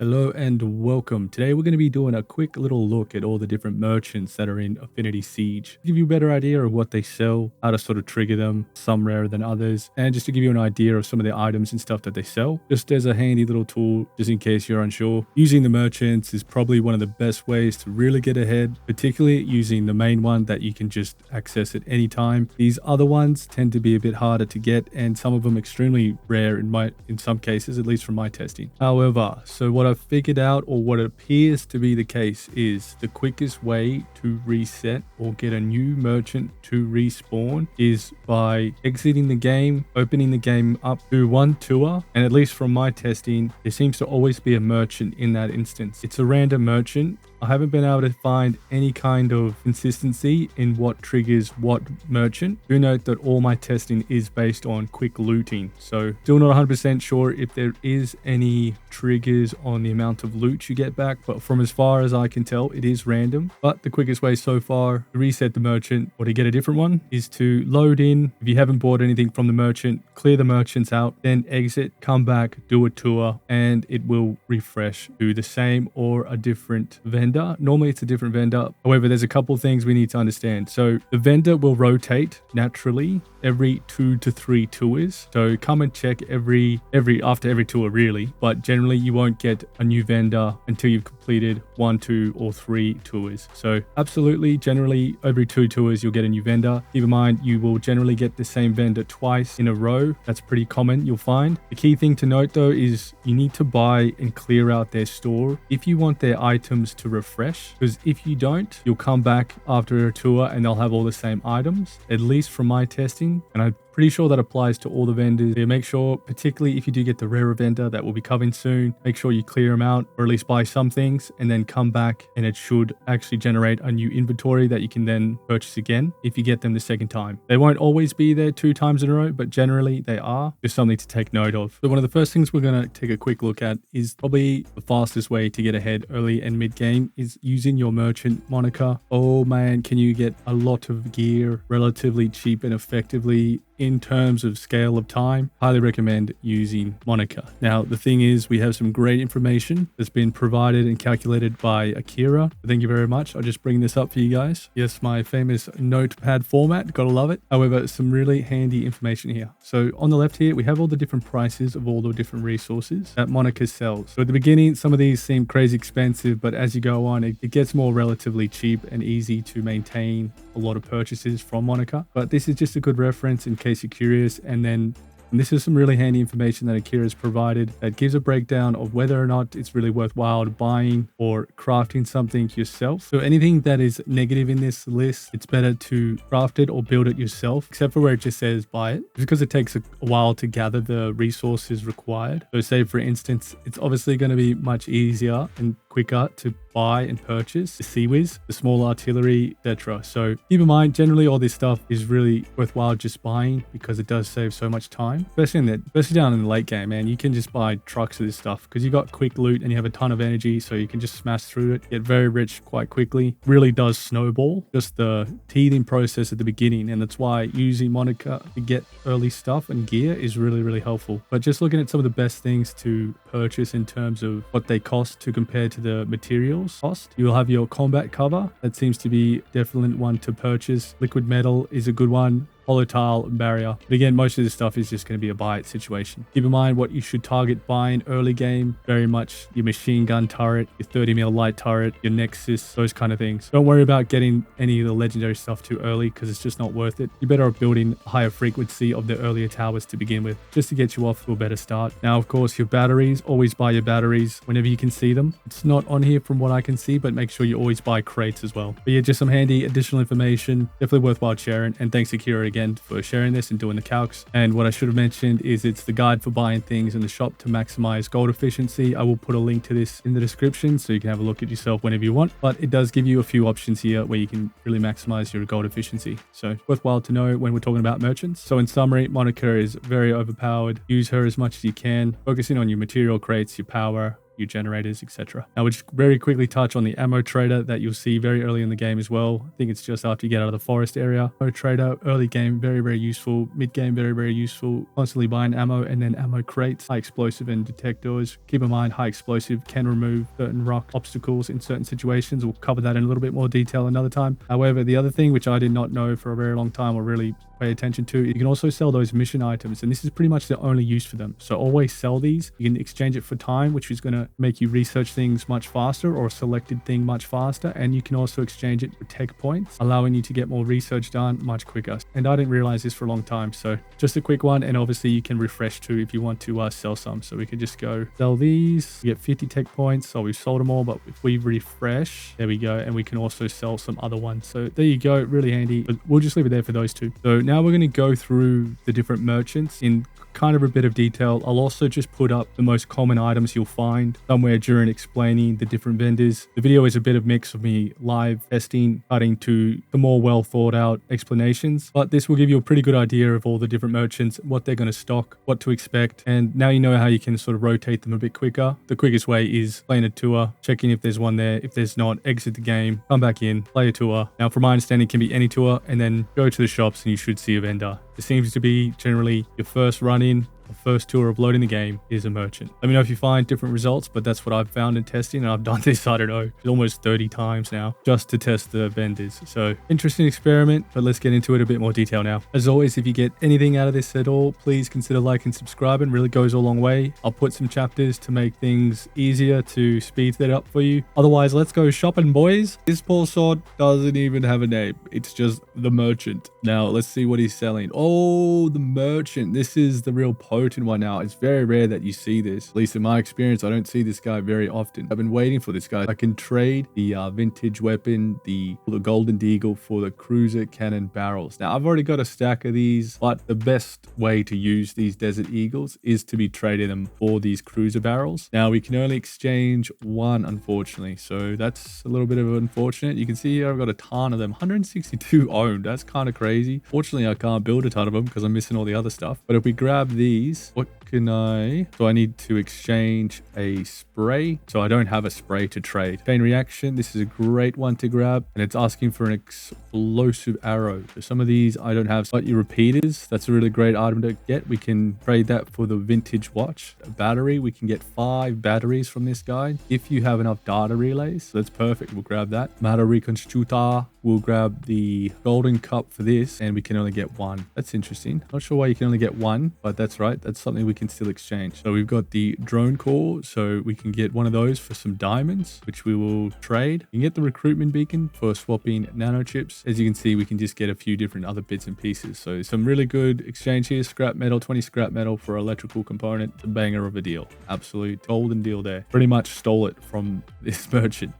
Hello and welcome. Today we're going to be doing a quick little look at all the different merchants that are in Affinity Siege. To give you a better idea of what they sell, how to sort of trigger them, some rarer than others, and just to give you an idea of some of the items and stuff that they sell. Just as a handy little tool, just in case you're unsure. Using the merchants is probably one of the best ways to really get ahead, particularly using the main one that you can just access at any time. These other ones tend to be a bit harder to get and some of them extremely rare in some cases, at least from my testing. However, so what I've figured out, or what appears to be the case, is the quickest way to reset or get a new merchant to respawn is by exiting the game, opening the game up, do one tour, and at least from my testing, there seems to always be a merchant in that instance. It's a random merchant. I haven't been able to find any kind of consistency in what triggers what merchant. Do note that all my testing is based on quick looting, so still not 100% sure if there is any triggers on the amount of loot you get back, but from as far as I can tell, it is random. But the quickest way so far to reset the merchant or to get a different one is to load in. If you haven't bought anything from the merchant, clear the merchants out, then exit, come back, do a tour, and it will refresh to the same or a different vendor. Normally it's a different vendor. However, there's a couple things we need to understand. So the vendor will rotate naturally every 2 to 3 tours. So come and check after every tour really, but generally you won't get a new vendor until you've completed 1, 2, or 3 tours. So absolutely, generally every 2 tours you'll get a new vendor. Keep in mind you will generally get the same vendor twice in a row. That's pretty common, you'll find. The key thing to note though is you need to buy and clear out their store if you want their items to refresh, because if you don't, you'll come back after a tour and they'll have all the same items, at least from my testing. And I'm pretty sure that applies to all the vendors. Yeah, make sure, particularly if you do get the rarer vendor that will be coming soon, make sure you clear them out or at least buy some things and then come back, and it should actually generate a new inventory that you can then purchase again if you get them the second time. They won't always be there 2 times in a row, but generally they are. Just something to take note of. So one of the first things we're going to take a quick look at is probably the fastest way to get ahead early and mid game is using your merchant moniker. Oh man, can you get a lot of gear relatively cheap and effectively in terms of scale of time? Highly recommend using Monica. Now, the thing is, we have some great information that's been provided and calculated by Akira. Thank you very much. I'll just bring this up for you guys. Yes, my famous notepad format. Gotta love it. However, some really handy information here. So on the left here, we have all the different prices of all the different resources that Monica sells. So at the beginning, some of these seem crazy expensive, but as you go on, it gets more relatively cheap and easy to maintain a lot of purchases from Monica. But this is just a good reference in case you're curious. And this is some really handy information that Akira has provided that gives a breakdown of whether or not it's really worthwhile buying or crafting something yourself. So anything that is negative in this list, it's better to craft it or build it yourself, except for where it just says buy it, because it takes a while to gather the resources required. So say for instance, it's obviously going to be much easier and quicker to buy and purchase the Sea-Wiz, the small artillery, etc. So keep in mind, generally all this stuff is really worthwhile just buying because it does save so much time, especially down in the late game, man. You can just buy trucks of this stuff because you got quick loot and you have a ton of energy, so you can just smash through it, get very rich quite quickly. Really does snowball just the teething process at the beginning, and that's why using Monica to get early stuff and gear is really, really helpful. But just looking at some of the best things to purchase in terms of what they cost to compare to the materials cost, you will have your combat cover. That seems to be definitely one to purchase. Liquid metal is a good one. Volatile barrier. But again, most of this stuff is just going to be a buy it situation. Keep in mind what you should target buying early game. Very much your machine gun turret, your 30mm light turret, your Nexus, those kind of things. Don't worry about getting any of the legendary stuff too early because it's just not worth it. You're better off building a higher frequency of the earlier towers to begin with, just to get you off to a better start. Now, of course, your batteries, always buy your batteries whenever you can see them. It's not on here from what I can see, but make sure you always buy crates as well. But yeah, just some handy additional information. Definitely worthwhile sharing. And thanks Akira again for sharing this and doing the calcs. And what I should have mentioned is it's the guide for buying things in the shop to maximize gold efficiency. I will put a link to this in the description so you can have a look at yourself whenever you want, but it does give you a few options here where you can really maximize your gold efficiency. So worthwhile to know when we're talking about merchants. So in summary, Monica is very overpowered. Use her as much as you can, focusing on your material crates, your power, your generators, etc. Now we'll just very quickly touch on the ammo trader that you'll see very early in the game as well. I think it's just after you get out of the forest area. Ammo trader, early game, very, very useful. Mid game, very, very useful. Constantly buying ammo, and then ammo crates, high explosive and detectors. Keep in mind, high explosive can remove certain rock obstacles in certain situations. We'll cover that in a little bit more detail another time. However, the other thing which I did not know for a very long time or really pay attention to, you can also sell those mission items, and this is pretty much the only use for them. So always sell these. You can exchange it for time, which is going to make you research things much faster, or a selected thing much faster, and you can also exchange it for tech points, allowing you to get more research done much quicker. And I didn't realize this for a long time, so just a quick one. And obviously you can refresh too if you want to sell some. So we could just go sell these, we get 50 tech points. So we've sold them all, but if we refresh, there we go, and we can also sell some other ones. So there you go, really handy, but we'll just leave it there for those two. So now we're going to go through the different merchants in kind of a bit of detail. I'll also just put up the most common items you'll find somewhere during explaining the different vendors. The video is a bit of mix of me live testing, cutting to the more well thought out explanations, but this will give you a pretty good idea of all the different merchants, what they're going to stock, what to expect, and now you know how you can sort of rotate them a bit quicker. The quickest way is playing a tour, checking if there's one there. If there's not, exit the game, come back in, play a tour. Now from my understanding, it can be any tour, and then go to the shops and you should see a vendor. It seems to be generally your first run in, the first tour of loading the game is a merchant. Let me know if you find different results, but that's what I've found in testing, and I've done this, I don't know, almost 30 times now just to test the vendors. So interesting experiment, but let's get into it a bit more detail now. As always, if you get anything out of this at all, please consider like and subscribing. Really goes a long way. I'll put some chapters to make things easier, to speed that up for you. Otherwise, let's go shopping, boys. This poor sword doesn't even have a name. It's just the merchant. Now let's see what he's selling. Oh, the merchant. This is the real potent one now. It's very rare that you see this. At least in my experience, I don't see this guy very often. I've been waiting for this guy. I can trade the vintage weapon, the golden deagle, for the cruiser cannon barrels. Now, I've already got a stack of these, but the best way to use these Desert Eagles is to be trading them for these cruiser barrels. Now, we can only exchange one, unfortunately, so that's a little bit of unfortunate. You can see here I've got a ton of them, 162 owned. That's kind of crazy. Fortunately, I can't build a ton of them because I'm missing all the other stuff. But if we grab these, what can I... So I need to exchange a spray. So I don't have a spray to trade. Chain reaction. This is a great one to grab, and it's asking for an explosive arrow. So some of these I don't have. But your repeaters, that's a really great item to get. We can trade that for the vintage watch. A battery, we can get 5 batteries from this guy if you have enough data relays. So that's perfect. We'll grab that. Matter Reconstructor. We'll grab the golden cup for this, and we can only get one. That's interesting. Not sure why you can only get one, but that's right. That's something we can still exchange. So we've got the drone core, so we can get one of those for some diamonds, which we will trade. You can get the recruitment beacon for swapping nano chips. As you can see, we can just get a few different other bits and pieces. So some really good exchange here. Scrap metal, 20 scrap metal for electrical component. It's a banger of a deal. Absolute golden deal there. Pretty much stole it from this merchant.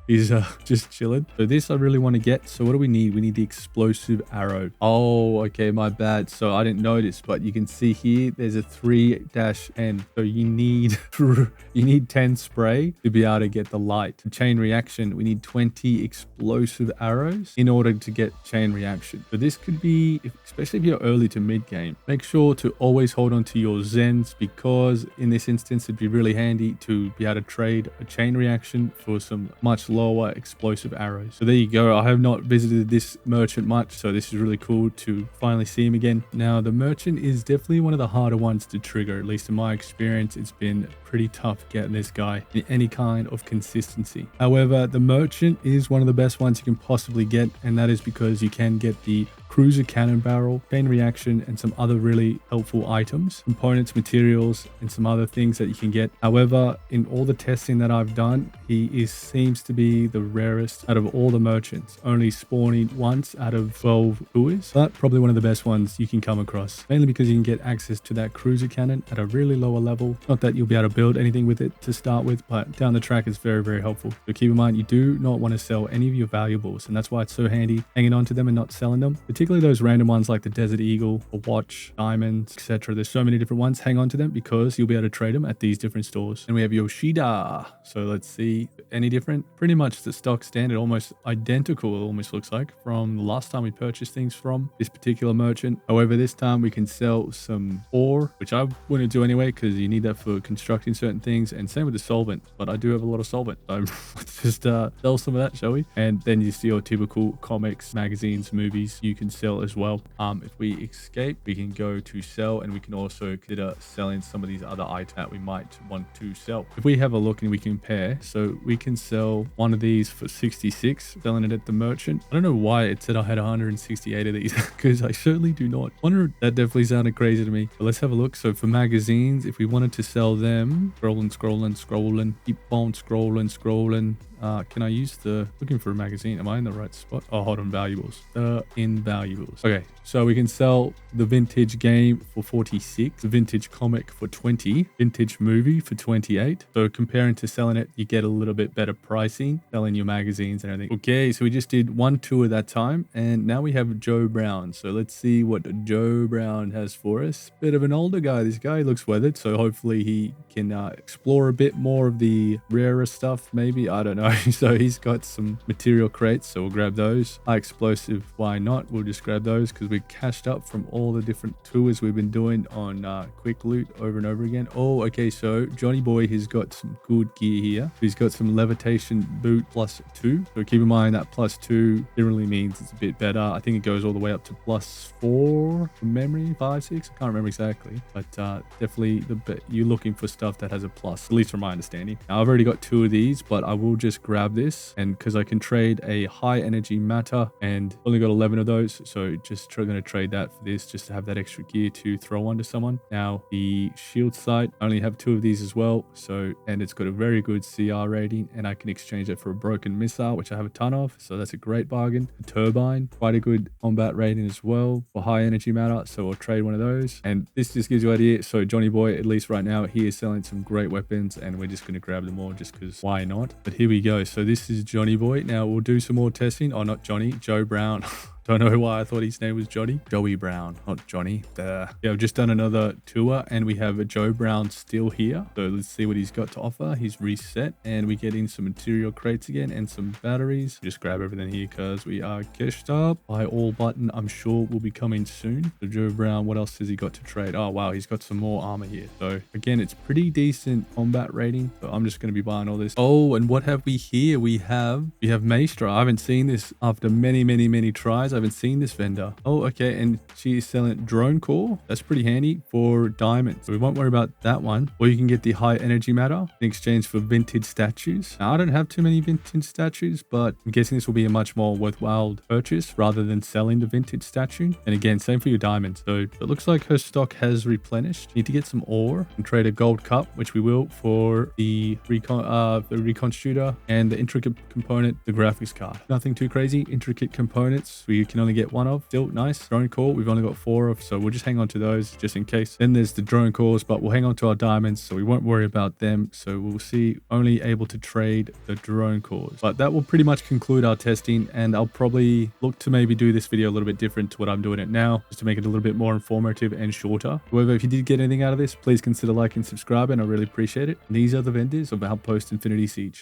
He's just chilling. So this I really want to get. So what do we need? We need the explosive arrow. Oh, okay, my bad. So I didn't notice, but you can see here there's a 3-N. So you need 10 spray to be able to get the light. To chain reaction, we need 20 explosive arrows in order to get chain reaction. So this could be, especially if you're early to mid game, make sure to always hold on to your Zens, because in this instance it'd be really handy to be able to trade a chain reaction for some much lower explosive arrows. So there you go. I have not visited this merchant much, so this is really cool to finally see him again. Now the merchant is definitely one of the harder ones to trigger. At least in my experience, it's been pretty tough getting this guy in any kind of consistency. However, the merchant is one of the best ones you can possibly get, and that is because you can get the cruiser cannon barrel, chain reaction, and some other really helpful items, components, materials, and some other things that you can get. However, in all the testing that I've done, he seems to be the rarest out of all the merchants, only spawning once out of 12 tours, but probably one of the best ones you can come across, mainly because you can get access to that cruiser cannon at a really lower level. Not that you'll be able to build anything with it to start with, but down the track it's very, very helpful. So keep in mind, you do not want to sell any of your valuables, and that's why it's so handy hanging on to them and not selling them, particularly particularly those random ones like the Desert Eagle, a watch, diamonds, etc. There's so many different ones. Hang on to them because you'll be able to trade them at these different stores. And we have Yoshida. So let's see, any different? Pretty much the stock standard, almost identical, it almost looks like, from the last time we purchased things from this particular merchant. However, this time we can sell some ore, which I wouldn't do anyway because you need that for constructing certain things, and same with the solvent, but I do have a lot of solvent, so let's just sell some of that, shall we? And then you see your typical comics, magazines, movies you can sell as well. If we escape, we can go to sell, and we can also consider selling some of these other items that we might want to sell. If we have a look and we compare, so we can sell one of these for 66, selling it at the merchant. I don't know why it said I had 168 of these because I certainly do not. Wonder, that definitely sounded crazy to me. But let's have a look. So for magazines, if we wanted to sell them, scrolling, keep on scrolling. Can I use the looking for a magazine? Am I in the right spot? Oh, hold on, valuables. Invaluables. Okay, so we can sell the vintage game for 46, the vintage comic for 20, vintage movie for 28. So comparing to selling it, you get a little bit better pricing, selling your magazines and everything. Okay, so we just did one tour that time, and now we have Joe Brown. So let's see what Joe Brown has for us. Bit of an older guy. This guy looks weathered, so hopefully he can explore a bit more of the rarer stuff, maybe. I don't know. So he's got some material crates, so we'll grab those. High explosive, why not? We'll just grab those because we cashed up from all the different tours we've been doing on quick loot over and over again. Oh, okay, so Johnny Boy has got some good gear here. He's got some levitation boot +2. So keep in mind that +2 generally means it's a bit better. I think it goes all the way up to +4 from memory, 5, 6. I can't remember exactly, but definitely you're looking for stuff that has a plus, at least from my understanding. Now, I've already got 2 of these, but I will just grab this, and because I can trade a high energy matter and only got 11 of those, so just going to trade that for this just to have that extra gear to throw onto someone. Now the shield sight, I only have 2 of these as well, so, and it's got a very good CR rating, and I can exchange it for a broken missile, which I have a ton of, so that's a great bargain. The turbine, quite a good combat rating as well for high energy matter, so we'll trade one of those. And this just gives you an idea. So Johnny Boy, at least right now, he is selling some great weapons, and we're just going to grab them all just because why not? But here we go. So this is Johnny Boy. Now we'll do some more testing. Oh, not Johnny, Joe Brown. Don't know why I thought his name was Johnny. Joey Brown, not Johnny. Yeah, I've just done another tour, and we have a Joe Brown still here. So let's see what he's got to offer. He's reset, and we get in some material crates again and some batteries. Just grab everything here because we are cashed up. Buy all button, I'm sure, will be coming soon. So Joe Brown, what else has he got to trade? Oh, wow, he's got some more armor here. So again, it's pretty decent combat rating. So I'm just going to be buying all this. Oh, and what have we here? We have Maestra. I haven't seen this after many tries. I haven't seen this vendor. Oh, okay, and she's selling drone core. That's pretty handy for diamonds. So we won't worry about that one. Or you can get the high energy matter in exchange for vintage statues. Now, I don't have too many vintage statues, but I'm guessing this will be a much more worthwhile purchase rather than selling the vintage statue. And again, same for your diamonds. So it looks like her stock has replenished. Need to get some ore and trade a gold cup, which we will, for the Reconstructor and the intricate component, the graphics card. Nothing too crazy. Intricate components we can only get 1 of. Still nice. Drone core, we've only got 4 of, so we'll just hang on to those just in case. Then there's the drone cores, but we'll hang on to our diamonds, so we won't worry about them. So we'll see, only able to trade the drone cores. But that will pretty much conclude our testing, and I'll probably look to maybe do this video a little bit different to what I'm doing it now, just to make it a little bit more informative and shorter. However, if you did get anything out of this, please consider liking and subscribing. I really appreciate it. And these are the vendors of Outpost Infinity Siege.